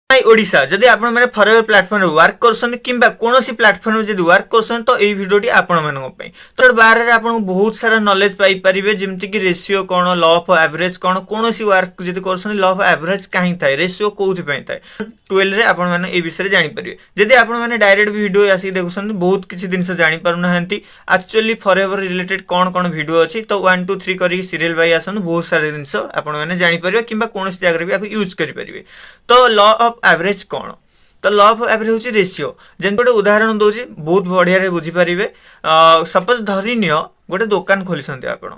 ओडिशा जदि आपण मैंने फॉरएवर प्लेटफॉर्म रे वर्क करसन किंबा कोनोसी प्लेटफॉर्म रे जदि वर्क करसन तो एई वीडियोटी आपण मानको पई तो बारे रे आपण बहुत सारा नॉलेज पाई परिबे जेमति कि रेशियो कोन लॉ ऑफ एवरेज कोन कोनोसी वर्क जदि करसन लॉ ऑफ एवरेज काहे थाए रेशियो कोउथि पई थाए 12 रे आपण माने ए विषय रे जानि परिबे जदि आपण माने डायरेक्ट वीडियो आसी देखुसन बहुत किछि दिन से जानि पारु नहंती एक्चुअली फॉरएवर रिलेटेड कोन कोन वीडियो अछि तो 1 2 3 करी सीरियल बाय आसन बहुत सारे दिन से आपण माने जानि परिबे किंबा कोनोसी जगह रे भी आको यूज करि परिबे तो लॉ ऑफ एवरेज कौन तो लॉ ऑफ एवरेज हूँ रेशियो जेन गोटे उदाहरण दूसरी बहुत बढ़िया बुझीपारे सपोज धरी नियो गोटे दुकान खोली आप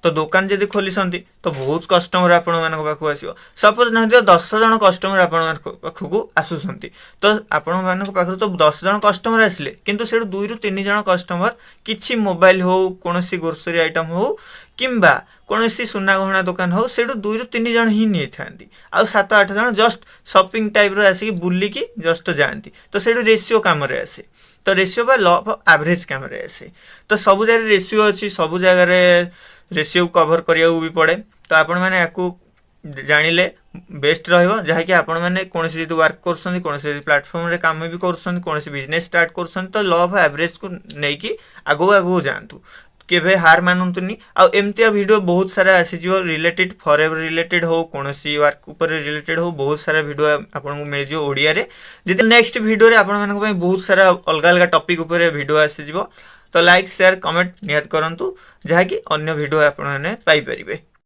तो दुकान जब खोली तो बहुत कस्टमर आपण पाखक आसो सपोज ना 10 जन कस्टमर आपण पाखक आसुंट तो आपण पाखर तो 10 जन कस्टमर आसिले किंतु से 2 ରୁ 3 जन कस्टमर किसी मोबाइल हो कौन ग्रोसरी आइटम हो किंबा कौन सुना गहना दुकान हो से 2 ରୁ 3 जन ही नहीं था आउ 7-8 जन जस्ट शॉपिंग टाइप रो आसिक बुलिकी जस्ट जाती तो से रेशियो काम आसे तो रेशियो बा लॉ ऑफ एवरेज काम आसे तो सब जगह रेशियो अच्छी सब जगह रेशियो कवर करिया भी पड़े तो आपण मैंने आपको जानिले बेस्ट रहिबो जहाँकि आपण मैंने कौन यदि वर्क कर कौन प्लेटफॉर्म रे काम भी कर कौन बिजनेस स्टार्ट कर तो लॉ ऑफ एवरेज को लेकिन आगो आगो जातु केवे हार मानतुनी आमती वीडियो बहुत सारा आसीज रिलेटेड फॉरएवर रिलेटेड हो कौन वर्क उपर रिलेटेड हो बहुत सारा वीडियो आपको मिल जाए ओडिया रे जदि नेक्स्ट वीडियो रे आपण मानक पई बहुत सारा अलग अलग टॉपिक उपर वीडियो आसीज तो लाइक शेयर कमेंट नियत करंतु जहाँकि अन्य वीडियो आपण पाई परिबे।